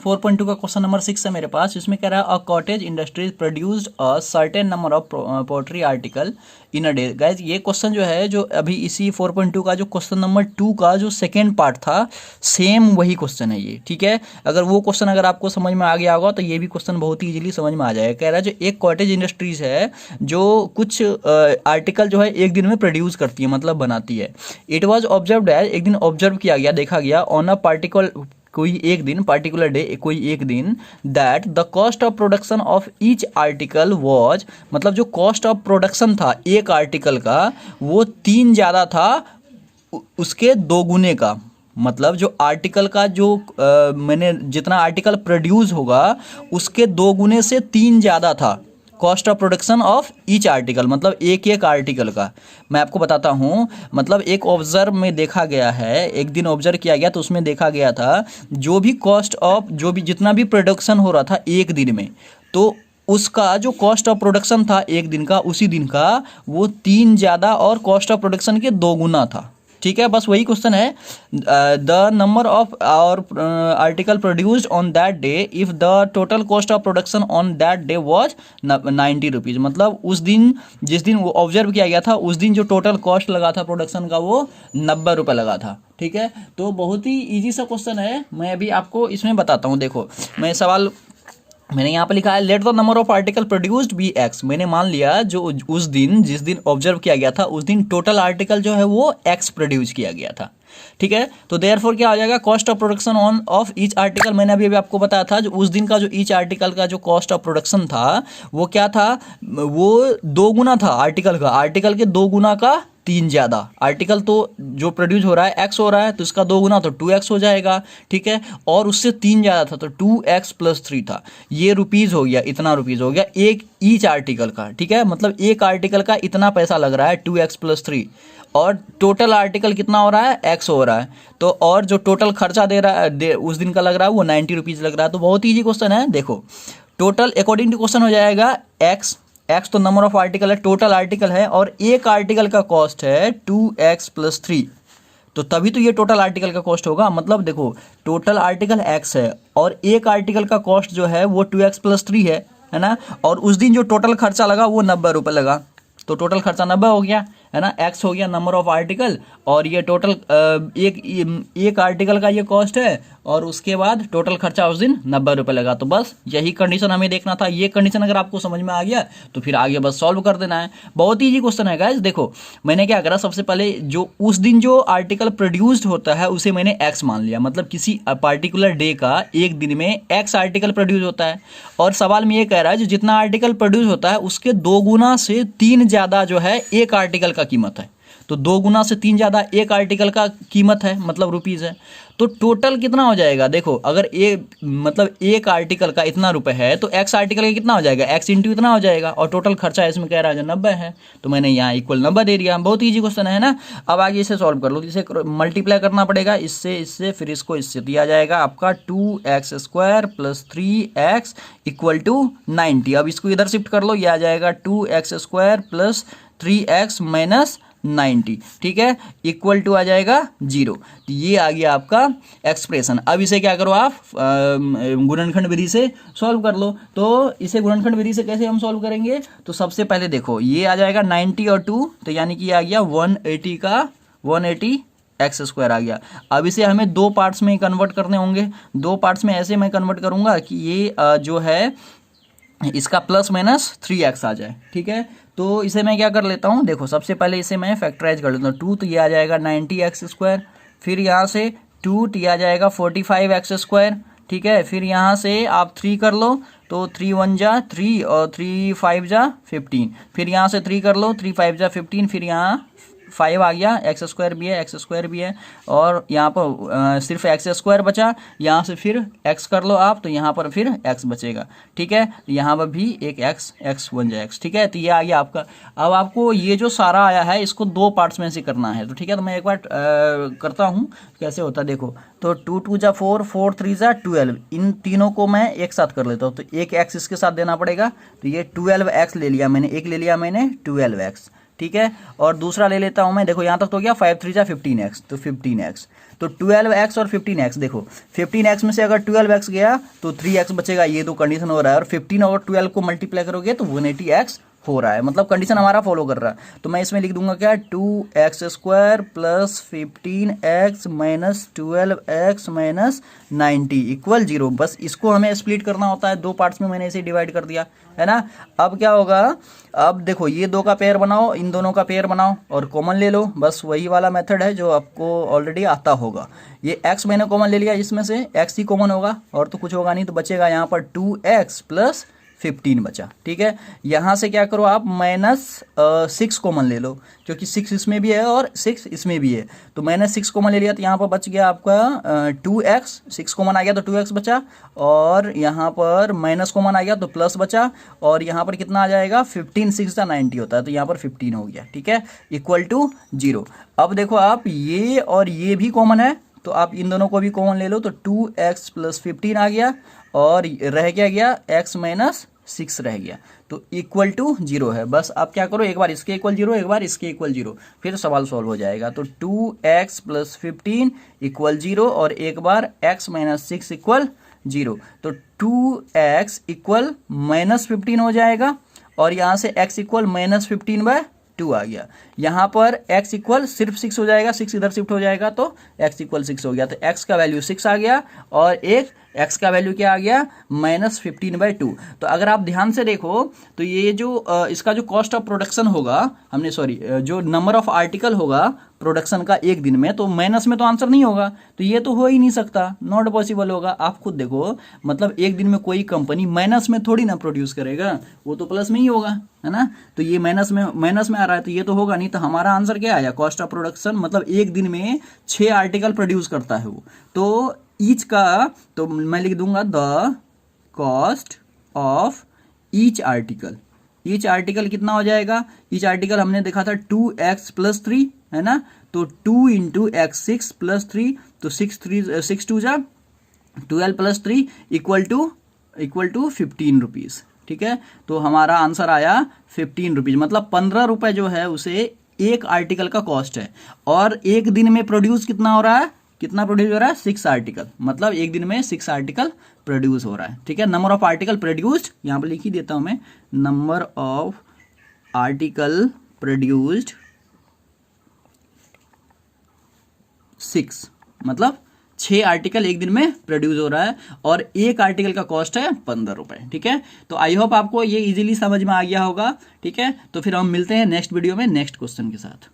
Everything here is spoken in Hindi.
4.2 का क्वेश्चन नंबर 6 है मेरे पास। इसमें कह रहा है a cottage industries produced a certain number of poultry article in a day. Guys ये क्वेश्चन जो है, जो अभी इसी 4.2 का जो क्वेश्चन नंबर 2 का जो सेकेंड पार्ट था, सेम वही क्वेश्चन है ये। ठीक है, अगर वो क्वेश्चन अगर आपको समझ में आ गया होगा तो ये भी क्वेश्चन बहुत ही इजीली समझ में आ जाएगा। कह रहा है जो एक कॉटेज इंडस्ट्रीज है जो कुछ आर्टिकल जो है एक दिन में प्रोड्यूस करती है, मतलब बनाती है। इट वॉज ऑब्जर्व्ड है, एक दिन ऑब्जर्व किया गया, देखा गया, ऑन अ पार्टिकल कोई एक दिन, पार्टिकुलर डे, कोई एक दिन, that the cost of production of each article was, मतलब जो कॉस्ट ऑफ प्रोडक्शन था एक आर्टिकल का वो 3 ज़्यादा था उसके 2 गुने का। मतलब जो आर्टिकल का जो मैंने जितना आर्टिकल प्रोड्यूस होगा उसके 2 गुने से 3 ज़्यादा था cost of production of each article, मतलब एक एक आर्टिकल का। मैं आपको बताता हूँ, मतलब एक ऑब्जर्व में देखा गया है, एक दिन ऑब्जर्व किया गया तो उसमें देखा गया था जो भी कॉस्ट ऑफ, जो भी जितना भी प्रोडक्शन हो रहा था एक दिन में, तो उसका जो कॉस्ट ऑफ प्रोडक्शन था एक दिन का, उसी दिन का वो 3 ज़्यादा और कॉस्ट ऑफ प्रोडक्शन के 2 गुना था। ठीक है, बस वही क्वेश्चन है। द नंबर ऑफ और article produced on that day if the total cost of production on that day was 90 rupees. मतलब उस दिन, जिस दिन वो ऑब्जर्व किया गया था, उस दिन जो टोटल कॉस्ट लगा था प्रोडक्शन का वो 90 रुपये लगा था। ठीक है, तो बहुत ही ईजी सा क्वेश्चन है। मैं अभी आपको इसमें बताता हूँ। देखो, मैं सवाल मैंने यहाँ पे लिखा है let the number of article produced be X. मैंने मान लिया जो उस दिन, जिस दिन ऑब्जर्व किया गया था, उस दिन टोटल आर्टिकल जो है वो एक्स प्रोड्यूस किया गया था। ठीक है, तो देयरफॉर क्या हो जाएगा, cost of production on off each article. मैंने अभी आपको बताया था जो उस दिन का जो ईच आर्टिकल का जो कॉस्ट ऑफ प्रोडक्शन था वो क्या था, वो 2 गुना था आर्टिकल का, आर्टिकल के 2 गुना का 3 ज़्यादा। आर्टिकल तो जो प्रोड्यूस हो रहा है एक्स हो रहा है, तो इसका 2 गुना तो 2x हो जाएगा। ठीक है, और उससे 3 ज़्यादा था तो 2x + 3 था। ये रुपीज़ हो गया, इतना रुपीज़ हो गया एक ईच आर्टिकल का। ठीक है, मतलब एक आर्टिकल का इतना पैसा लग रहा है 2x + 3, और टोटल आर्टिकल कितना हो रहा है, एक्स हो रहा है। तो और जो टोटल खर्चा दे रहा है उस दिन का लग रहा है वो 90 रुपीज़ लग रहा है। तो बहुत ईजी क्वेश्चन है। देखो, टोटल अकॉर्डिंग टू क्वेश्चन हो जाएगा एक्स, एक्स तो नंबर ऑफ आर्टिकल है, टोटल आर्टिकल है, और एक आर्टिकल का कॉस्ट है 2x + 3, तो तभी तो ये टोटल आर्टिकल का कॉस्ट होगा। मतलब देखो, टोटल आर्टिकल एक्स है और एक आर्टिकल का कॉस्ट जो है वो 2x + 3 है ना, और उस दिन जो टोटल खर्चा लगा वो 90 रुपये लगा, तो टोटल खर्चा 90 हो गया, है ना। एक्स हो गया नंबर ऑफ आर्टिकल, और ये टोटल एक आर्टिकल का ये कॉस्ट है, और उसके बाद टोटल खर्चा उस दिन 90 रुपये लगा। तो बस यही कंडीशन हमें देखना था। ये कंडीशन अगर आपको समझ में आ गया तो फिर आगे बस सॉल्व कर देना है। बहुत ईजी क्वेश्चन है गाइस। देखो, मैंने क्या करा, सबसे पहले जो उस दिन जो आर्टिकल प्रोड्यूस्ड होता है उसे मैंने एक्स मान लिया, मतलब किसी पार्टिकुलर डे का एक दिन में एक्स आर्टिकल प्रोड्यूस होता है, और सवाल में ये कह रहा है जो जितना आर्टिकल प्रोड्यूस होता है उसके 2 गुना से 3 ज़्यादा जो है एक आर्टिकल का कीमत है। तो 2 गुना से 3 ज़्यादा एक आर्टिकल का कीमत है, मतलब रुपीज़ है। तो टोटल कितना हो जाएगा, देखो, अगर मतलब एक आर्टिकल का इतना रुपए है तो एक्स आर्टिकल का कितना हो जाएगा, एक्स इंटू इतना हो जाएगा, और टोटल खर्चा इसमें कह रहा है जो 90 है, तो मैंने यहाँ इक्वल 90 दे दिया। बहुत ईजी क्वेश्चन है ना। अब आगे इसे सॉल्व कर लो, इसे मल्टीप्लाई करना पड़ेगा, इससे फिर इसको इससे दिया जाएगा आपका 2x² + 3x = 90। अब इसको इधर शिफ्ट कर लो, ये आ जाएगा 2x² + 3x - 90। ठीक है, इक्वल टू आ जाएगा 0। तो ये आ गया आपका एक्सप्रेशन। अब इसे क्या करो, आप गुणनखंड विधि से सॉल्व कर लो। तो इसे गुणनखंड विधि से कैसे हम सॉल्व करेंगे, तो सबसे पहले देखो, ये आ जाएगा 90 और 2, तो यानी कि आ गया 180 का 180 x² आ गया। अब इसे हमें 2 पार्ट्स में कन्वर्ट करने होंगे। 2 पार्ट्स में ऐसे मैं कन्वर्ट करूंगा कि ये जो है इसका +-3x आ जाए। ठीक है, तो इसे मैं क्या कर लेता हूँ, देखो, सबसे पहले इसे मैं फैक्टराइज कर लेता हूँ। 2 तो ये आ जाएगा 90x², फिर यहाँ से 2 तो ये आ जाएगा 45x²। ठीक है, फिर यहाँ से आप 3 कर लो, तो 3 × 1 = 3 और 3 × 5 = 15। फिर यहाँ से 3 कर लो, 3 × 5 = 15, फिर यहाँ 5 आ गया, x² भी है, x² भी है, और यहाँ पर सिर्फ x² बचा। यहाँ से फिर x कर लो आप, तो यहाँ पर फिर x बचेगा। ठीक है, यहाँ पर भी एक x बन जाए x। ठीक है, तो ये आ गया आपका। अब आपको ये जो सारा आया है इसको 2 पार्ट्स में से करना है। तो ठीक है, तो मैं एक बार करता हूँ कैसे होता है। देखो, तो 2 × 2 = 4, 4 × 3 = 12। इन तीनों को मैं एक साथ कर लेता हूँ, तो एक x इसके साथ देना पड़ेगा, तो ये 12x ले लिया मैंने, एक ले लिया मैंने 12x। ठीक है। और दूसरा ले लेता हूं मैं, देखो यहाँ तक तो गया 5 3 जा 15x, तो 15x, तो 12x और 15x, देखो 15x में से अगर 12x गया तो 3x बचेगा, ये तो कंडीशन हो रहा है, और 15 और 12 को मल्टीप्लाई करोगे तो 180x हो रहा है, मतलब कंडीशन हमारा फॉलो कर रहा है। तो मैं इसमें लिख दूंगा क्या, 2x² plus 15x minus 12x minus 90 equal 0। बस इसको हमें स्प्लिट करना होता है, दो पार्ट्स में मैंने इसे डिवाइड कर दिया है ना। अब क्या होगा, अब देखो ये दो का पेयर बनाओ, इन दोनों का पेयर बनाओ और कॉमन ले लो, बस वही वाला मेथड है जो आपको ऑलरेडी आता होगा। ये x मैंने कॉमन ले लिया, इसमें से x ही कॉमन होगा और तो कुछ होगा नहीं, तो बचेगा यहाँ पर 2x प्लस 15 बचा, ठीक है। यहाँ से क्या करो आप, -6 कॉमन ले लो, क्योंकि 6 इसमें भी है और 6 इसमें भी है, तो मैंने 6 कॉमन ले लिया, तो यहाँ पर बच गया आपका 2x, 6 कॉमन आ गया तो 2x बचा, और यहाँ पर माइनस कॉमन आ गया तो प्लस बचा, और यहाँ पर कितना आ जाएगा, 15 6 का 90 होता है, तो यहाँ पर 15 हो गया, ठीक है, इक्वल टू 0। अब देखो आप, ये और ये भी कॉमन है, तो आप इन दोनों को भी कॉमन ले लो, तो 2x प्लस 15 आ गया, और रह क्या गया, x माइनस 6 रह गया, तो इक्वल टू 0 है। बस आप क्या करो, एक बार इसके इक्वल 0, एक बार इसके इक्वल 0, फिर सवाल सॉल्व हो जाएगा। तो 2x प्लस 15 इक्वल 0, और एक बार x माइनस 6 इक्वल 0, तो 2x इक्वल माइनस 15 हो जाएगा, और यहाँ से x इक्वल माइनस 15/2 आ गया। यहाँ पर x इक्वल सिर्फ 6 हो जाएगा, 6 इधर शिफ्ट हो जाएगा तो x इक्वल 6 हो गया, तो x का वैल्यू 6 आ गया, और एक x का वैल्यू क्या आ गया, -15/2। तो अगर आप ध्यान से देखो तो ये जो इसका जो कॉस्ट ऑफ प्रोडक्शन होगा, हमने सॉरी जो नंबर ऑफ आर्टिकल होगा प्रोडक्शन का एक दिन में, तो माइनस में तो आंसर नहीं होगा, तो ये तो हो ही नहीं सकता, नॉट पॉसिबल होगा। आप खुद देखो, मतलब एक दिन में कोई कंपनी माइनस में थोड़ी ना प्रोड्यूस करेगा, वो तो प्लस में ही होगा, है ना। तो ये माइनस में आ रहा है, तो ये तो होगा नहीं, तो हमारा आंसर क्या आया, कॉस्ट ऑफ प्रोडक्शन, मतलब एक दिन में 6 आर्टिकल प्रोड्यूस करता है वो, तो ईच का, तो मैं लिख दूंगा the cost of each article. Each article कितना हो जाएगा, ईच आर्टिकल हमने देखा था 2x प्लस 3, है ना, तो 2 इंटू x 6 प्लस 3, तो 6 2 जा 12 प्लस 3 इक्वल टू 15 रुपीज़, ठीक है। तो हमारा आंसर आया 15 रुपीज़, मतलब 15 रुपये जो है उसे एक आर्टिकल का कॉस्ट है, और एक दिन में प्रोड्यूस कितना हो रहा है, कितना प्रोड्यूस हो रहा है, 6 आर्टिकल, मतलब एक दिन में 6 आर्टिकल प्रोड्यूस हो रहा है, ठीक है। नंबर ऑफ आर्टिकल प्रोड्यूस्ड, यहाँ पर लिख ही देता हूँ मैं, नंबर ऑफ आर्टिकल प्रोड्यूस्ड 6, मतलब 6 आर्टिकल एक दिन में प्रोड्यूस हो रहा है, और एक आर्टिकल का कॉस्ट है 15 रुपये, ठीक है। तो आई होप आपको ये इजीली समझ में आ गया होगा, ठीक है। तो फिर हम मिलते हैं नेक्स्ट वीडियो में नेक्स्ट क्वेश्चन के साथ।